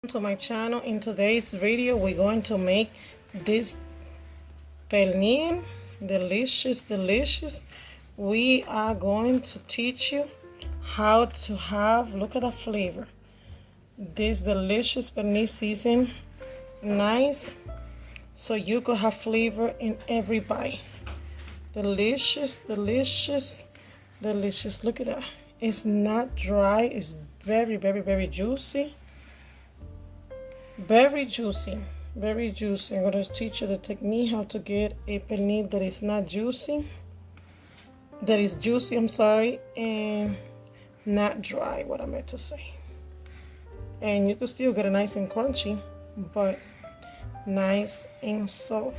To my channel. In today's video we're going to make this pernil. Delicious. We are going to teach you how to have, look at the flavor, this delicious pernil season, nice, so you could have flavor in every bite. Delicious. Look at that. It's not dry. It's very juicy. Very juicy. I'm going to teach you the technique how to get a pernil that is not juicy. That is juicy, I'm sorry, and not dry, what I meant to say. And you can still get it nice and crunchy, but nice and soft.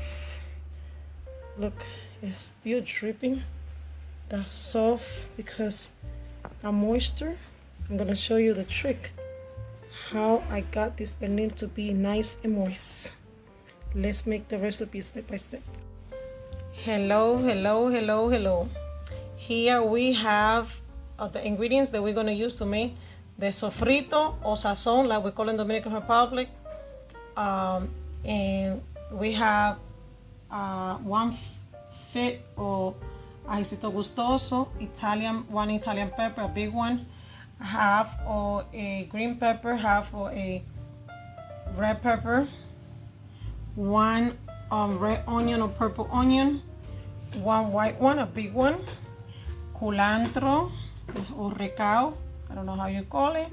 Look, it's still dripping. That's soft because the moisture. I'm going to show you the trick how I got this pernil to be nice and moist. Let's make the recipe step by step. Hello. Here we have the ingredients that we're going to use to make the sofrito or sazon, like we call in Dominican Republic. And we have one fit or ajicito gustoso, one Italian pepper, a big one, half or a green pepper, half or a red pepper, one red onion or purple onion, one white one, a big one, culantro or recao, I don't know how you call it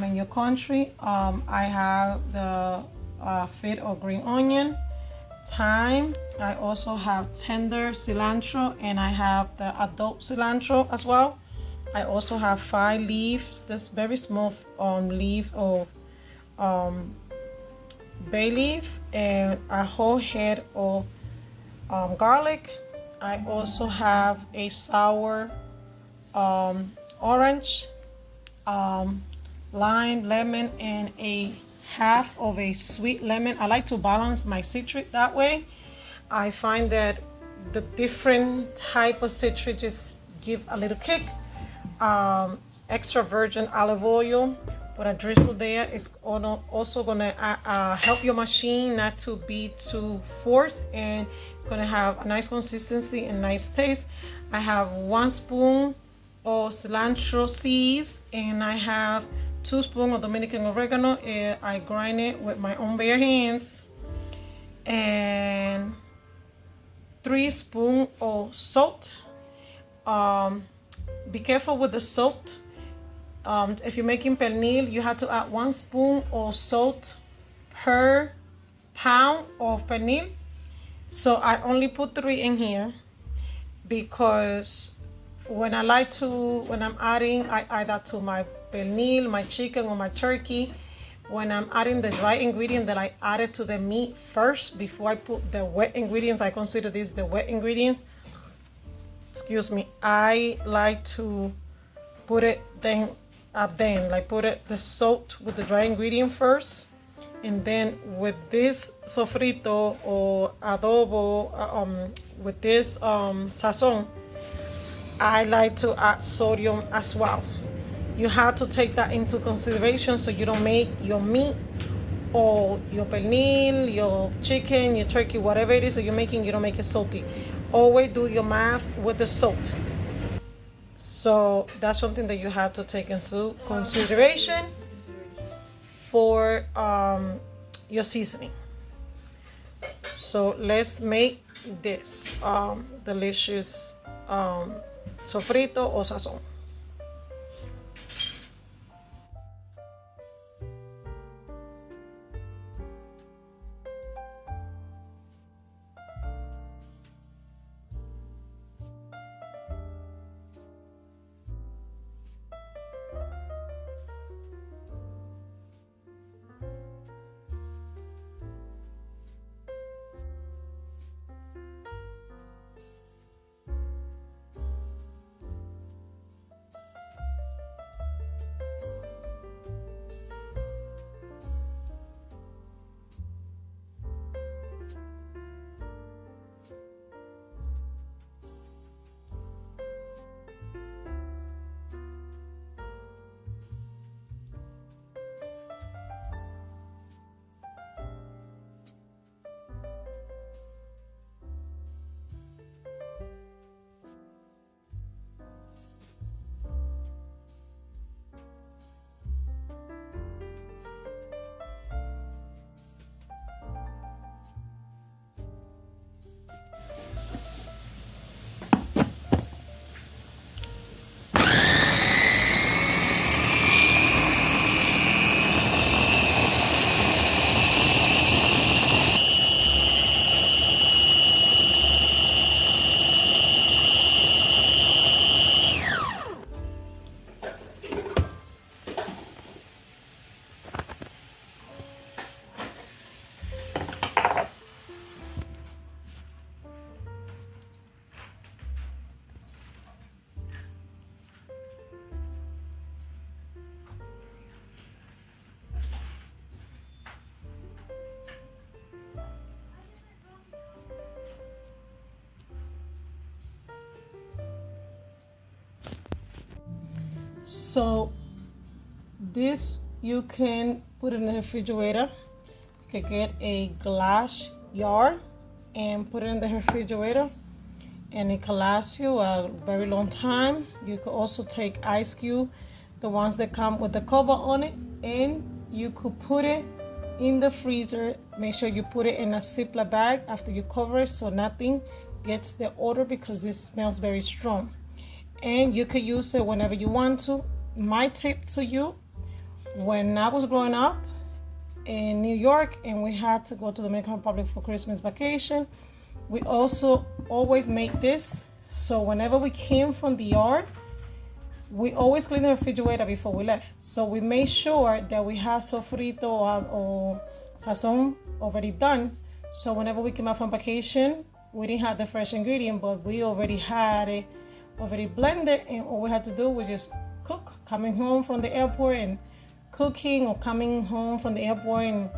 in your country. I have the fit or green onion, thyme. I also have tender cilantro, and I have the adult cilantro as well. I also have 5 leaves, this very small leaf of bay leaf, and a whole head of garlic. I also have a sour orange, lime, lemon, and a half of a sweet lemon. I like to balance my citric that way. I find that the different type of citric just give a little kick. Extra virgin olive oil, but a drizzle there is also gonna help your machine not to be too forced, and it's gonna have a nice consistency and nice taste. I have 1 spoon of cilantro seeds, and I have 2 spoons of Dominican oregano, and I grind it with my own bare hands, and 3 spoons of salt. Be careful with the salt. If you're making pernil, you have to add 1 spoon of salt per pound of pernil. So I only put 3 in here because when I'm adding, I add that to my pernil, my chicken or my turkey. When I'm adding the dry ingredient that I added to the meat first before I put the wet ingredients, I consider this the wet ingredients. Excuse me, I like to put it the salt with the dry ingredient first, and then with this sofrito or adobo, with this sazon, I like to add sodium as well. You have to take that into consideration so you don't make your meat or your pernil, your chicken, your turkey, whatever it is that you're making, you don't make it salty. Always do your math with the salt. So that's something that you have to take into consideration for your seasoning. So let's make this delicious sofrito or sazon. So this you can put in the refrigerator. You can get a glass jar and put it in the refrigerator, and it can last you a very long time. You could also take ice cube, the ones that come with the cover on it, and you could put it in the freezer. Make sure you put it in a Ziploc bag after you cover it so nothing gets the odor, because it smells very strong. And you could use it whenever you want to. My tip to you, when I was growing up in New York and we had to go to the Dominican Republic for Christmas vacation, we also always make this. So whenever we came from the yard, we always clean the refrigerator before we left. So we made sure that we had sofrito or sazon already done. So whenever we came out from vacation, we didn't have the fresh ingredient, but we already had it already blended, and all we had to do was just cook. Coming home from the airport and cooking, or coming home from the airport and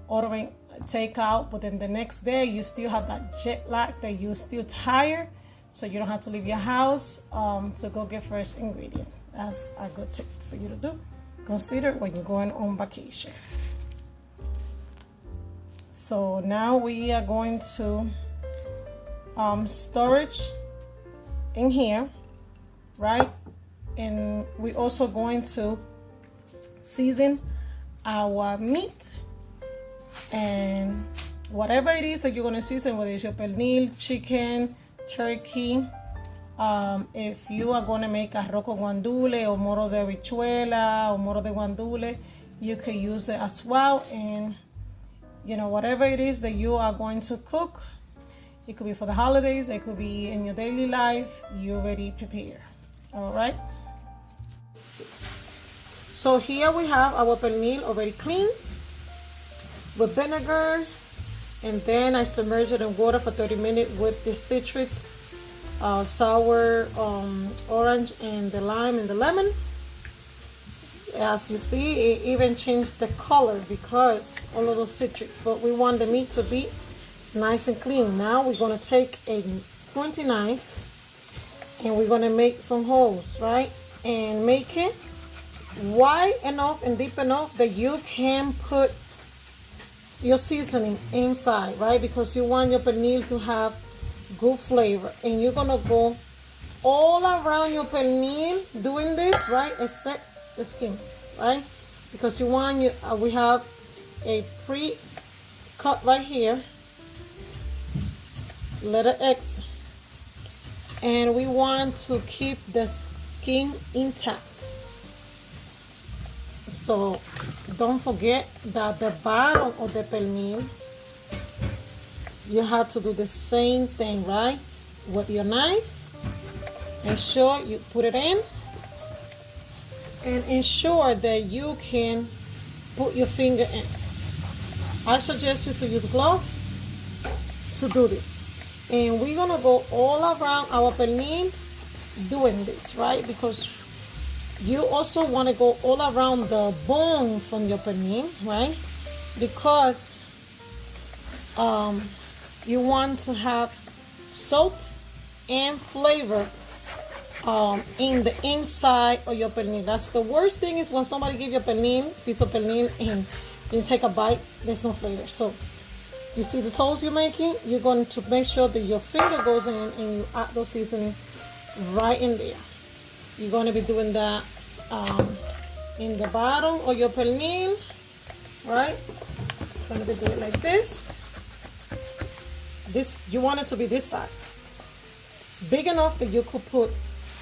ordering takeout, but then the next day you still have that jet lag, that you're still tired, so you don't have to leave your house to go get fresh ingredient. That's a good tip for you to do. Consider when you're going on vacation. So now we are going to storage in here, right? And we're also going to season our meat, and whatever it is that you're going to season, whether it's your pernil, chicken, turkey. If you are going to make arroz con guandule or moro de habichuela or moro de guandule, you can use it as well. And you know, whatever it is that you are going to cook, it could be for the holidays, it could be in your daily life, you already prepare. All right. So here we have our pernil already cleaned with vinegar, and then I submerge it in water for 30 minutes with the citrus, sour, orange, and the lime and the lemon. As you see, it even changed the color because all of those citrus, but we want the meat to be nice and clean. Now we're going to take a pointy knife and we're going to make some holes, right? And make it wide enough and deep enough that you can put your seasoning inside, right? Because you want your pernil to have good flavor, and you're gonna go all around your pernil doing this, right? Except the skin, right? Because you want you we have a pre-cut right here, letter X, and we want to keep the skin intact. So don't forget that the bottom of the pernil, you have to do the same thing, right? With your knife, make sure you put it in, and ensure that you can put your finger in. I suggest you to use gloves to do this. And we're gonna go all around our pernil doing this, right? Because you also want to go all around the bone from your pernil, right? Because you want to have salt and flavor in the inside of your pernil. That's the worst thing, is when somebody gives you a pernil, piece of pernil, and you take a bite, there's no flavor. So you see the holes you're making, you're going to make sure that your finger goes in and you add those seasoning right in there. You're going to be doing that in the bottom of your pernil, right? You're going to be doing like this. This, you want it to be this size. It's big enough that you could put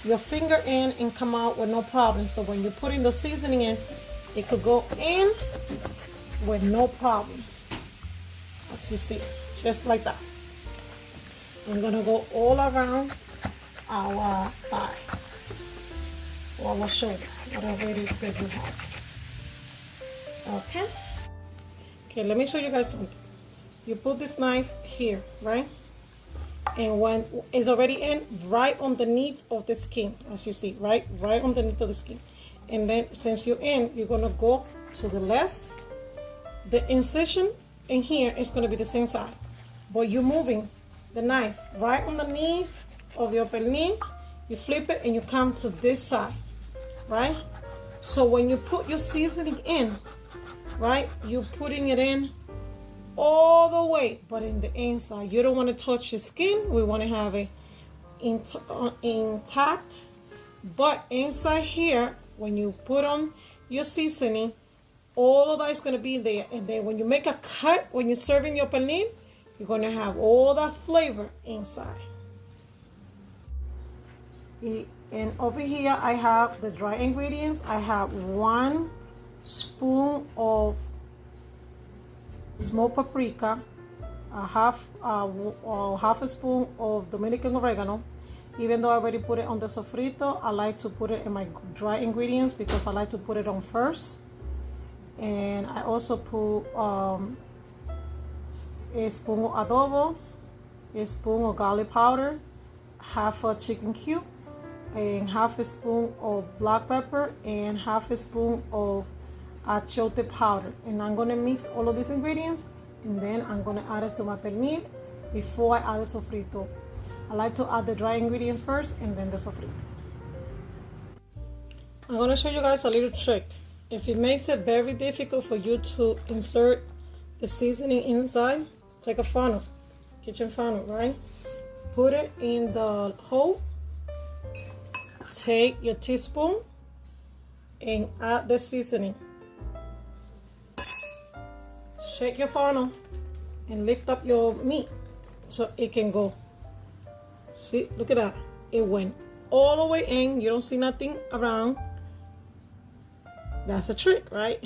your finger in and come out with no problem. So when you're putting the seasoning in, it could go in with no problem. As you see, just like that. I'm gonna go all around our thigh or our shoulder, whatever it is that you have. Okay. Okay, let me show you guys something. You put this knife here, right? And when it's already in, right underneath of the skin, as you see, right underneath of the skin. And then since you're in, you're gonna go to the left. The incision in here is gonna be the same side, but you're moving the knife right underneath of your pernil. You flip it and you come to this side, right? So when you put your seasoning in, right, you're putting it in all the way, but in the inside. You don't want to touch your skin. We want to have it intact. But inside here, when you put on your seasoning, all of that is going to be there. And then when you make a cut, when you're serving your pernil, you're going to have all that flavor inside. And over here, I have the dry ingredients. I have 1 spoon of smoked paprika, half a spoon of Dominican oregano. Even though I already put it on the sofrito, I like to put it in my dry ingredients because I like to put it on first. And I also put a spoon of adobo, a spoon of garlic powder, half a chicken cube, and half a spoon of black pepper, and half a spoon of achiote powder. And I'm gonna mix all of these ingredients, and then I'm gonna add it to my pernil before I add the sofrito. I like to add the dry ingredients first and then the sofrito. I'm gonna show you guys a little trick. If it makes it very difficult for you to insert the seasoning inside, take a funnel, kitchen funnel, right? Put it in the hole. Take your teaspoon and add the seasoning. Shake your funnel and lift up your meat so it can go. See, look at that. It went all the way in. You don't see nothing around. That's a trick, right?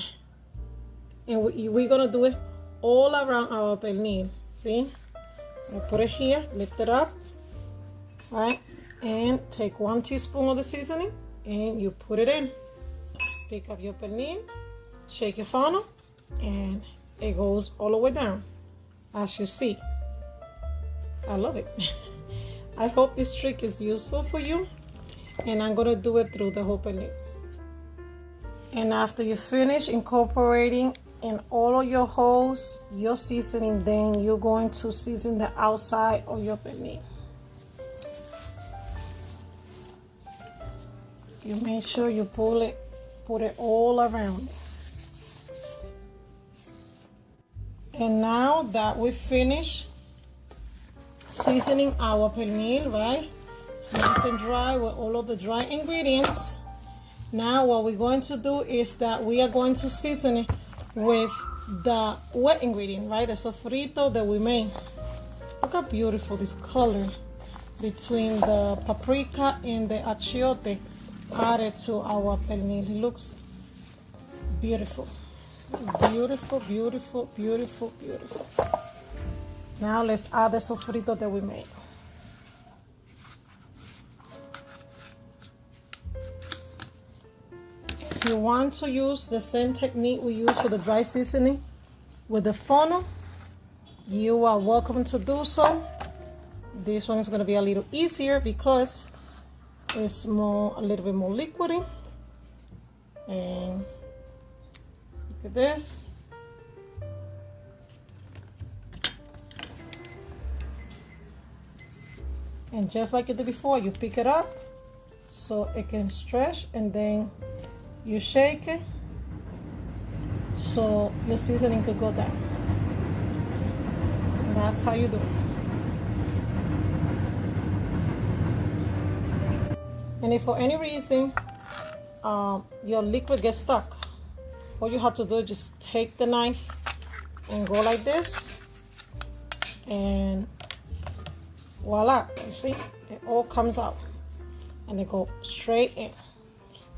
And we're gonna do it all around our pernil. See? I put it here, lift it up, right? And take 1 teaspoon of the seasoning and you put it in. Pick up your pernil, shake your funnel, and it goes all the way down, as you see. I love it. I hope this trick is useful for you, and I'm gonna do it through the whole pernil. And after you finish incorporating in all of your holes your seasoning, then you're going to season the outside of your pernil. You make sure you put it all around. And now that we finish seasoning our pernil, right? It's nice and dry with all of the dry ingredients. Now what we're going to do is that we are going to season it with the wet ingredient, right? The sofrito that we made. Look how beautiful this color between the paprika and the achiote added to our pernil. It looks beautiful. Beautiful, beautiful, beautiful, beautiful. Now let's add the sofrito that we made. If you want to use the same technique we use for the dry seasoning with the funnel, you are welcome to do so. This one is going to be a little easier because it's a little bit more liquidy. And look at this. And just like you did before, you pick it up so it can stretch, and then you shake it so your seasoning could go down. And that's how you do it. And if for any reason your liquid gets stuck, all you have to do is just take the knife and go like this, and voila, you see, it all comes out and it goes straight in.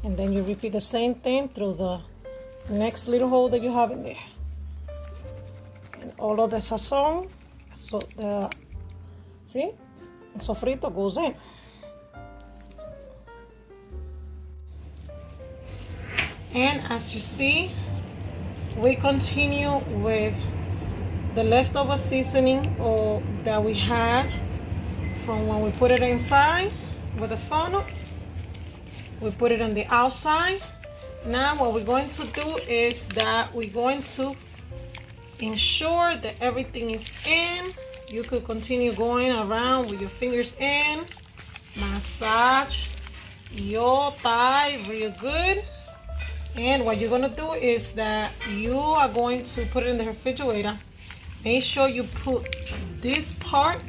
And then you repeat the same thing through the next little hole that you have in there. And all of the sazon, so the, see, el sofrito goes in. And as you see, we continue with the leftover seasoning that we had from when we put it inside with the funnel. We put it on the outside. Now what we're going to do is that we're going to ensure that everything is in. You could continue going around with your fingers in. Massage your thigh real good. And what you're gonna do is that you are going to put it in the refrigerator. Make sure you put this part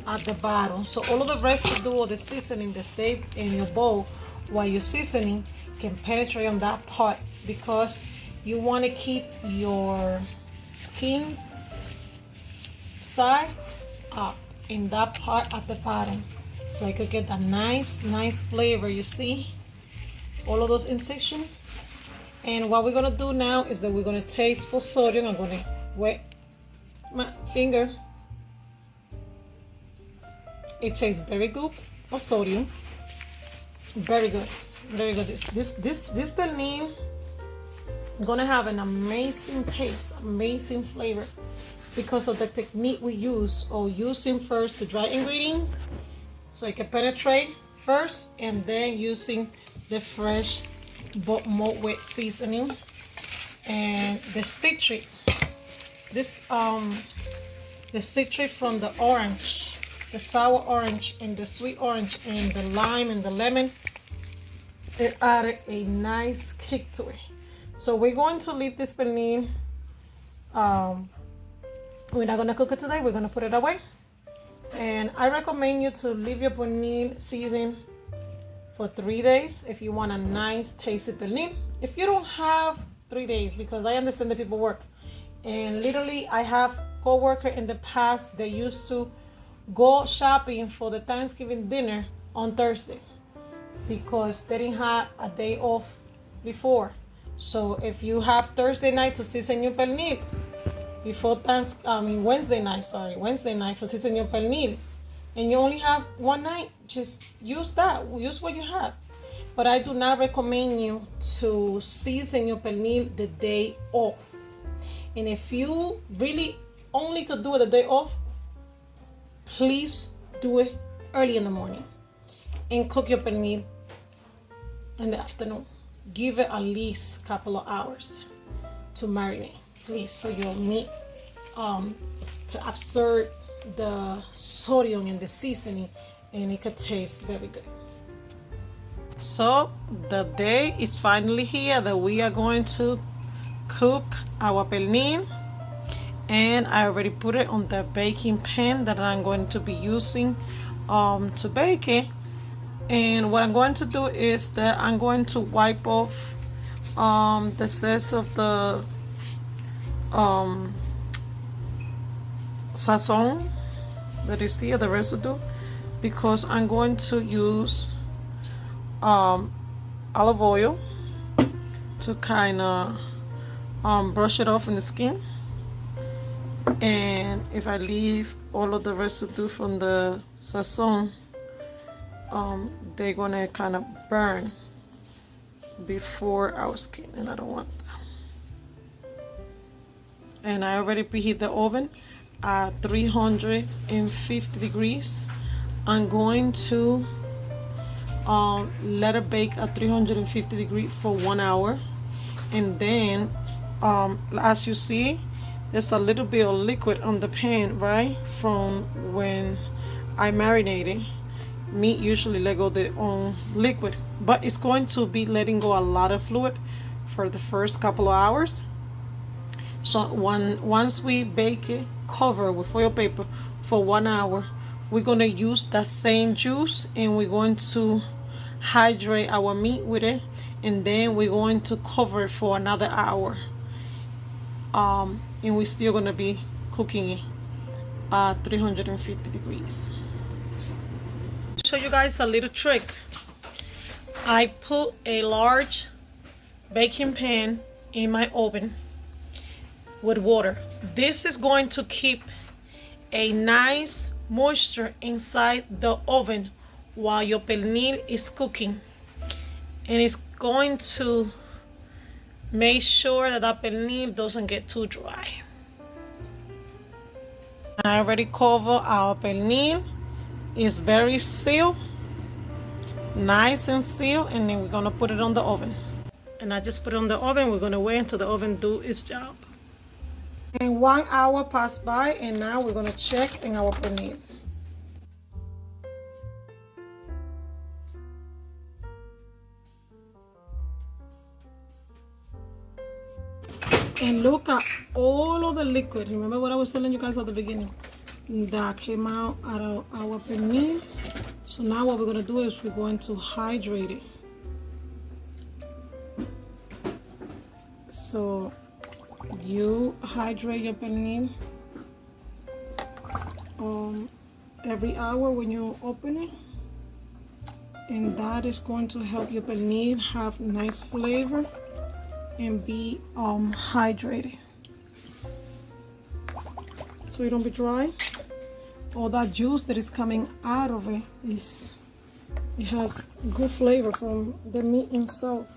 at the bottom, so all of the residue of the seasoning that stay in your bowl while you're seasoning can penetrate on that part, because you want to keep your skin side up in that part at the bottom, so I could get that nice flavor. You see all of those incisions. And what we're gonna do now is that we're gonna taste for sodium. I'm gonna wet my finger. It tastes very good of sodium. Very good, very good. This pernil gonna have an amazing taste, amazing flavor, because of the technique we use, or using first the dry ingredients so it can penetrate first, and then using the fresh but more wet seasoning and the citric. The citric from the orange, the sour orange and the sweet orange and the lime and the lemon, it added a nice kick to it. So we're going to leave this pernil. We're not gonna cook it today. We're gonna put it away. And I recommend you to leave your pernil seasoned for 3 days if you want a nice tasty pernil. If you don't have 3 days, because I understand that people work, and literally I have co-worker in the past that used to go shopping for the Thanksgiving dinner on Thursday because they didn't have a day off before. So if you have Thursday night to season your pernil before Wednesday night for season your pernil, and you only have one night, just use that. Use what you have. But I do not recommend you to season your pernil the day off. And if you really only could do it the day off, please do it early in the morning and cook your pernil in the afternoon. Give it at least a couple of hours to marinate, please, so your meat can absorb the sodium and the seasoning, and it could taste very good. So the day is finally here that we are going to cook our pernil, and I already put it on the baking pan that I'm going to be using to bake it. And what I'm going to do is that I'm going to wipe off the excess of the sazon that is here, the residue, because I'm going to use olive oil to kind of brush it off in the skin. And if I leave all of the residue from the sazon, they're gonna kind of burn before our skin, and I don't want that. And I already preheat the oven at 350 degrees. I'm going to let it bake at 350 degrees for 1 hour. And then as you see, there's a little bit of liquid on the pan, right, from when I marinated. Meat usually let go their own liquid, but it's going to be letting go a lot of fluid for the first couple of hours. So once we bake it, cover with foil paper for 1 hour, we're going to use that same juice, and we're going to hydrate our meat with it, and then we're going to cover it for another hour. And we're still going to be cooking it at 350 degrees. Show you guys a little trick. I put a large baking pan in my oven with water. This is going to keep a nice moisture inside the oven while your pernil is cooking, and it's going to make sure that the pernil doesn't get too dry. I already covered our pernil. It's very sealed, nice and sealed, and then we're gonna put it on the oven. And I just put it on the oven. We're gonna wait until the oven do its job. And 1 hour passed by, and now we're gonna check in our pernil. look at all of the liquid. Remember what I was telling you guys at the beginning? That came out of our pernil. So now what we're going to do is we're going to hydrate it. So you hydrate your pernil every hour when you open it, and that is going to help your pernil have nice flavor and be hydrated, so you don't be dry. All that juice that is coming out of it has good flavor from the meat itself.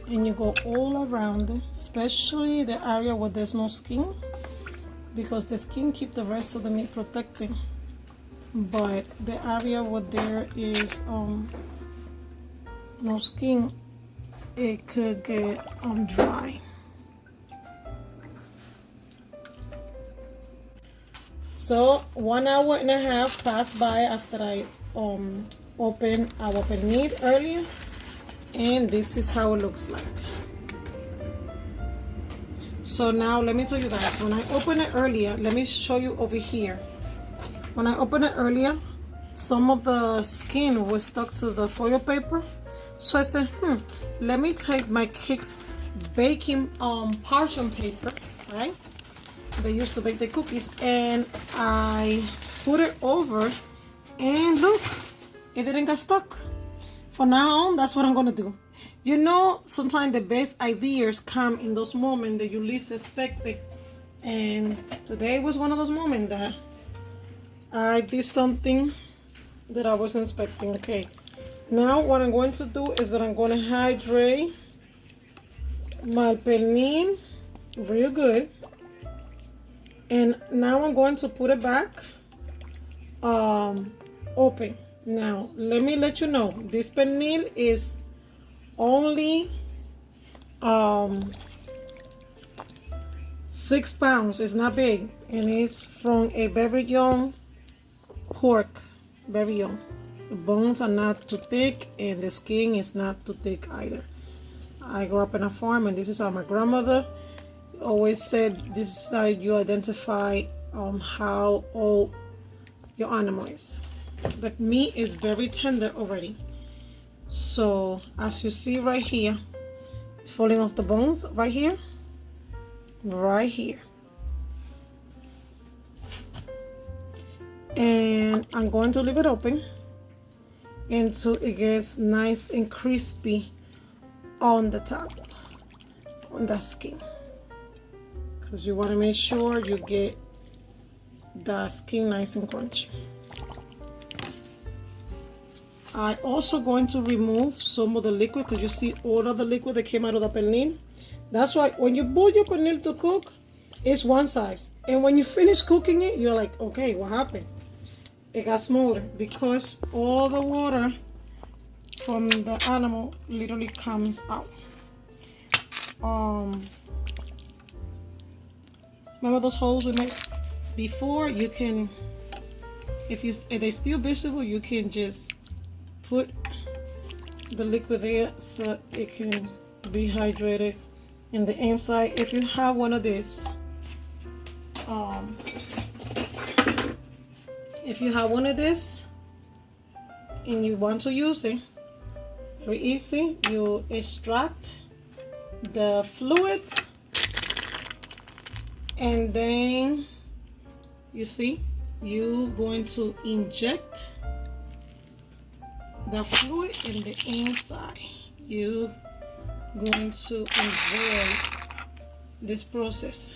And you go all around it, especially the area where there's no skin, because the skin keep the rest of the meat protected, but the area where there is no skin, it could get dry. So 1 hour and a half passed by after I opened our pernil earlier, and this is how it looks like. So now let me tell you guys, when I opened it earlier, let me show you over here. When I opened it earlier, some of the skin was stuck to the foil paper. So I said, let me take my Kix baking parchment paper, right? They used to bake the cookies, and I put it over, and look, it didn't get stuck. For now on, that's what I'm gonna do. You know, sometimes the best ideas come in those moments that you least expect it. And today was one of those moments that I did something that I wasn't expecting. Okay, now what I'm going to do is that I'm going to hydrate my pernil real good. And now I'm going to put it back open. Now, let me let you know, this pernil is only 6 pounds. It's not big, and it's from a very young pork, very young. The bones are not too thick, and the skin is not too thick either. I grew up in a farm, and this is how my grandmother always said, this is how you identify how old your animal is. The meat is very tender already. So as you see right here, it's falling off the bones right here, right here. And I'm going to leave it open until it gets nice and crispy on the top, on the skin, because you want to make sure you get the skin nice and crunchy. I'm also going to remove some of the liquid, because you see all of the liquid that came out of the pernil. That's why when you boil your pernil to cook, it's one size, and when you finish cooking it, you're like, okay, what happened? It got smaller, because all the water from the animal literally comes out. Remember those holes we made before? You can, if they're still visible, you can just put the liquid there so it can be hydrated in the inside. If you have one of these, and you want to use it, very easy. You extract the fluid, and then you see you're going to inject the fluid in the inside. You're going to avoid this process.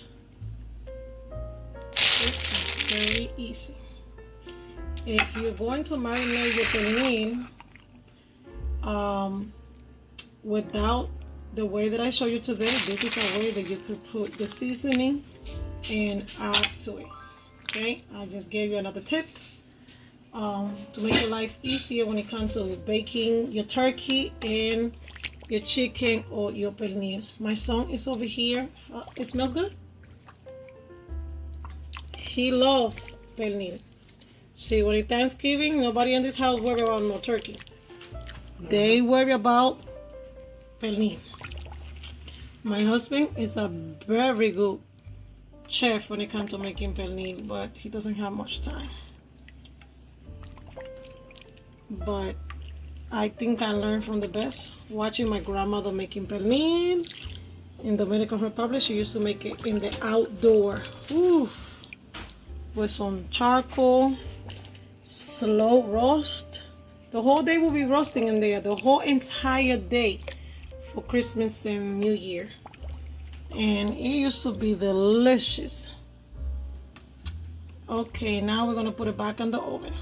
It's very easy. If you're going to marinate your pernil without the way that I show you today, this is a way that you could put the seasoning and add to it. Okay, I just gave you another tip to make your life easier when it comes to baking your turkey and your chicken or your pernil. My son is over here. It smells good. He loves pernil. See, when it's Thanksgiving, nobody in this house worry about no turkey. They worry about pernil. My husband is a very good chef when it comes to making pernil, but he doesn't have much time. But I think I learned from the best watching my grandmother making pernil in the Dominican Republic. She used to make it in the outdoor, oof, with some charcoal, slow roast. The whole day will be roasting in there, the whole entire day for Christmas and New Year. And it used to be delicious. Okay, now we're gonna put it back in the oven.